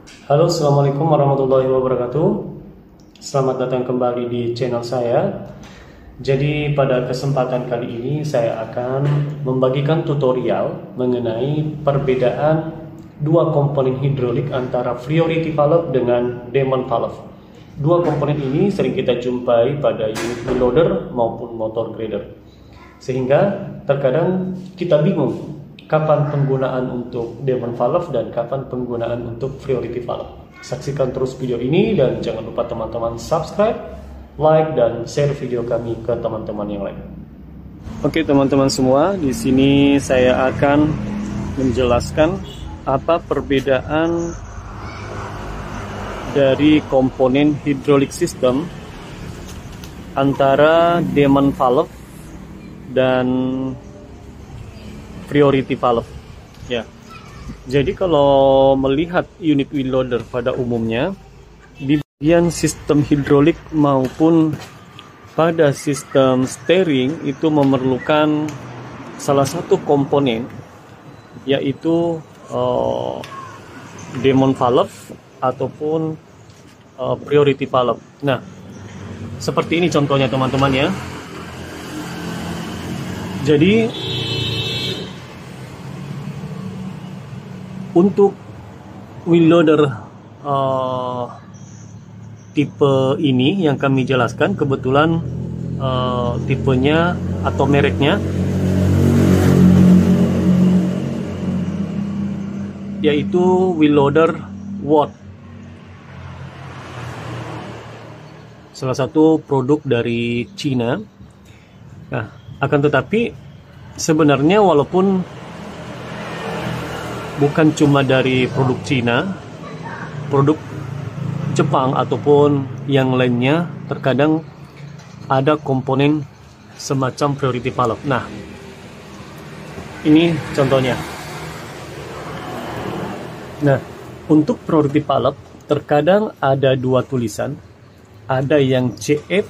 Halo, Assalamualaikum warahmatullahi wabarakatuh. Selamat datang kembali di channel saya. Jadi pada kesempatan kali ini saya akan membagikan tutorial mengenai perbedaan dua komponen hidrolik antara priority valve dengan Demon valve. Dua komponen ini sering kita jumpai pada unit wheel loader maupun motor grader. Sehingga terkadang kita bingung kapan penggunaan untuk Demon valve dan kapan penggunaan untuk priority valve. Saksikan terus video ini dan jangan lupa teman-teman subscribe, like, dan share video kami ke teman-teman yang lain. Oke teman-teman semua, di sini saya akan menjelaskan apa perbedaan dari komponen hidrolik sistem antara Demon valve dan priority valve ya. Jadi kalau melihat unit wheel loader pada umumnya di bagian sistem hidrolik maupun pada sistem steering itu memerlukan salah satu komponen, yaitu Demon valve ataupun priority valve. Nah, seperti ini contohnya teman-teman ya. Jadi untuk wheel loader tipe ini yang kami jelaskan, kebetulan tipenya atau mereknya yaitu wheel loader Watt, salah satu produk dari Cina. Nah, akan tetapi sebenarnya walaupun bukan cuma dari produk Cina, produk Jepang ataupun yang lainnya terkadang ada komponen semacam priority valve. Nah, ini contohnya. Nah, untuk priority valve terkadang ada dua tulisan, ada yang CF,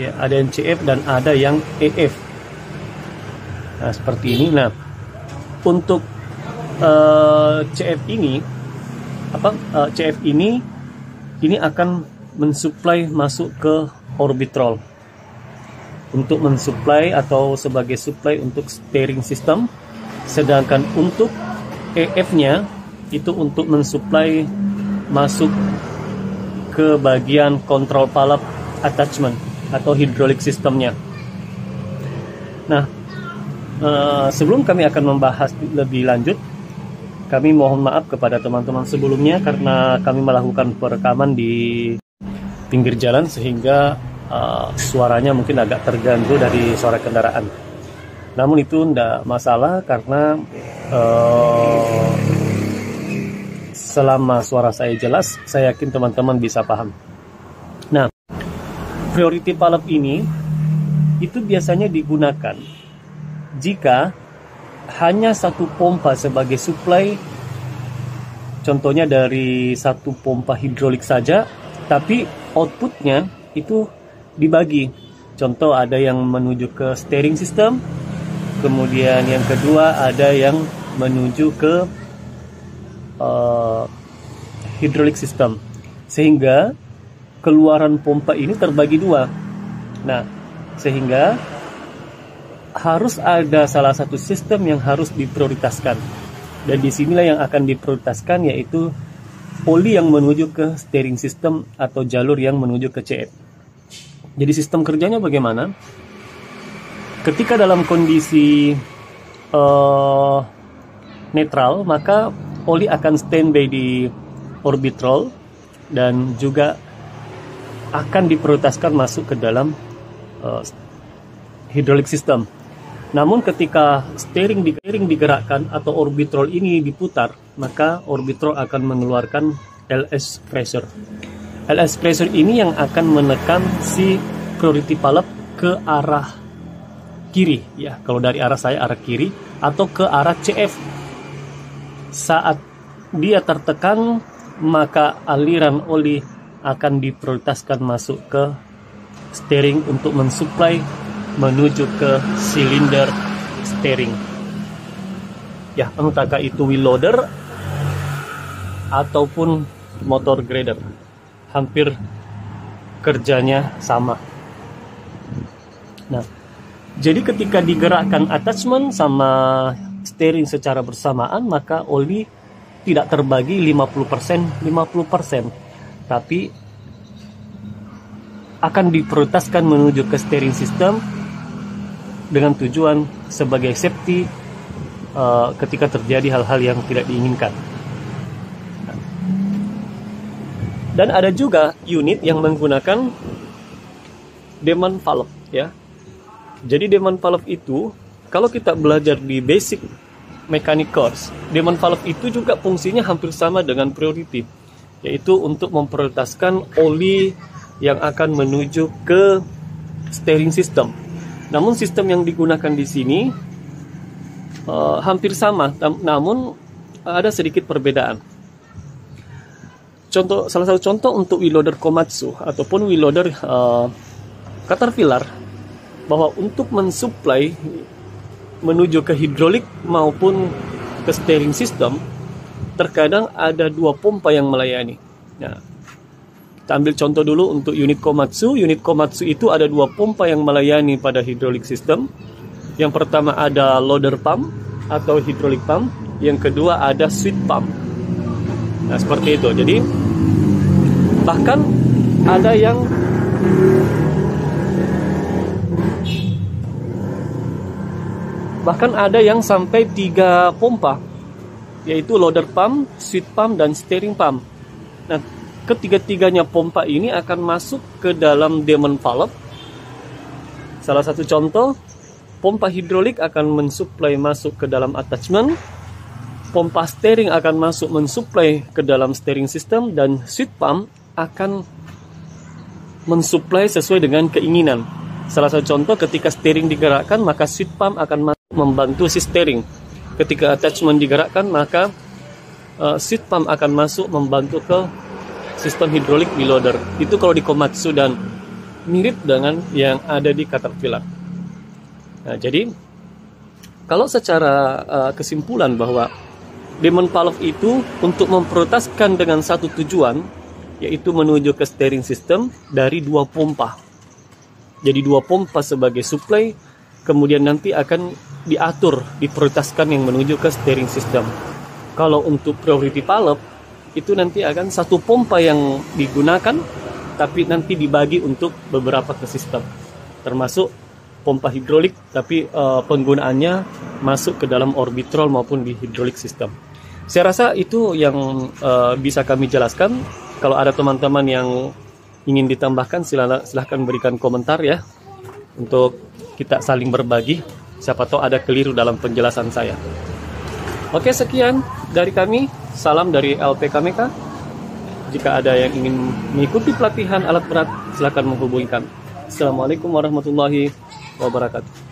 ya, ada yang CF dan ada yang EF. Nah, seperti ini. Nah, untuk CF ini CF ini akan mensuplai masuk ke orbitrol untuk mensuplai atau sebagai supply untuk steering system, sedangkan untuk EF-nya itu untuk mensuplai masuk ke bagian control valve attachment atau hydraulic systemnya. Nah, sebelum kami akan membahas lebih lanjut, kami mohon maaf kepada teman-teman sebelumnya karena kami melakukan perekaman di pinggir jalan sehingga suaranya mungkin agak terganggu dari suara kendaraan. Namun itu tidak masalah karena selama suara saya jelas, saya yakin teman-teman bisa paham. Nah, priority valve ini itu biasanya digunakan jika hanya satu pompa sebagai supply, contohnya dari satu pompa hidrolik saja, tapi outputnya itu dibagi. Contoh ada yang menuju ke steering system, kemudian yang kedua ada yang menuju ke hydraulic system, sehingga keluaran pompa ini terbagi dua. Nah, sehingga harus ada salah satu sistem yang harus diprioritaskan, dan disinilah yang akan diprioritaskan yaitu oli yang menuju ke steering system atau jalur yang menuju ke CF. Jadi sistem kerjanya bagaimana? Ketika dalam kondisi netral, maka oli akan standby di orbitrol dan juga akan diprioritaskan masuk ke dalam hydraulic system. Namun ketika steering digerakkan atau orbitrol ini diputar, maka orbitrol akan mengeluarkan LS pressure. LS pressure ini yang akan menekan si priority valve ke arah kiri, ya. Kalau dari arah saya arah kiri atau ke arah CF. Saat dia tertekan, maka aliran oli akan diprioritaskan masuk ke steering untuk mensuplai menuju ke silinder steering. Ya, entahkah itu wheel loader ataupun motor grader. Hampir kerjanya sama. Nah, jadi ketika digerakkan attachment sama steering secara bersamaan, maka oli tidak terbagi 50%, 50%, tapi akan diprioritaskan menuju ke steering system dengan tujuan sebagai safety ketika terjadi hal-hal yang tidak diinginkan. Dan ada juga unit yang menggunakan Demon valve, ya. Jadi Demon valve itu, kalau kita belajar di basic mechanic course, Demon valve itu juga fungsinya hampir sama dengan priority, yaitu untuk memprioritaskan oli yang akan menuju ke steering system. Namun sistem yang digunakan di sini hampir sama, namun ada sedikit perbedaan. Salah satu contoh untuk wheel loader Komatsu ataupun wheel loader Caterpillar, bahwa untuk mensuplai menuju ke hidrolik maupun ke steering system, terkadang ada 2 pompa yang melayani. Nah, kita ambil contoh dulu untuk unit Komatsu. Unit Komatsu itu ada 2 pompa yang melayani pada hidrolik system. Yang pertama ada loader pump atau hidrolik pump. Yang kedua ada sweet pump. Nah, seperti itu. Jadi bahkan ada yang sampai 3 pompa, yaitu loader pump, sweet pump, dan steering pump. Nah, ketiga-tiganya pompa ini akan masuk ke dalam Demon valve. Salah satu contoh, pompa hidrolik akan mensuplai masuk ke dalam attachment, pompa steering akan masuk mensuplai ke dalam steering system, dan sweet pump akan mensuplai sesuai dengan keinginan. Salah satu contoh, ketika steering digerakkan, maka sweet pump akan masuk membantu si steering. Ketika attachment digerakkan, maka sweet pump akan masuk membantu ke sistem hidrolik wheel loader. Itu kalau di Komatsu, dan mirip dengan yang ada di Caterpillar. Nah, jadi kalau secara kesimpulan bahwa Demon valve itu untuk memprioritaskan dengan satu tujuan, yaitu menuju ke steering system dari 2 pompa. Jadi 2 pompa sebagai supply, kemudian nanti akan diprioritaskan yang menuju ke steering system. Kalau untuk priority valve, itu nanti akan 1 pompa yang digunakan, tapi nanti dibagi untuk beberapa ke sistem, termasuk pompa hidrolik, tapi penggunaannya masuk ke dalam orbitrol maupun di hidrolik system. Saya rasa itu yang bisa kami jelaskan. Kalau ada teman-teman yang ingin ditambahkan, silahkan berikan komentar ya, untuk kita saling berbagi. Siapa tahu ada keliru dalam penjelasan saya. Oke, sekian dari kami. Salam dari LPKMK. Jika ada yang ingin mengikuti pelatihan alat berat, silahkan menghubungi kami. Assalamualaikum warahmatullahi wabarakatuh.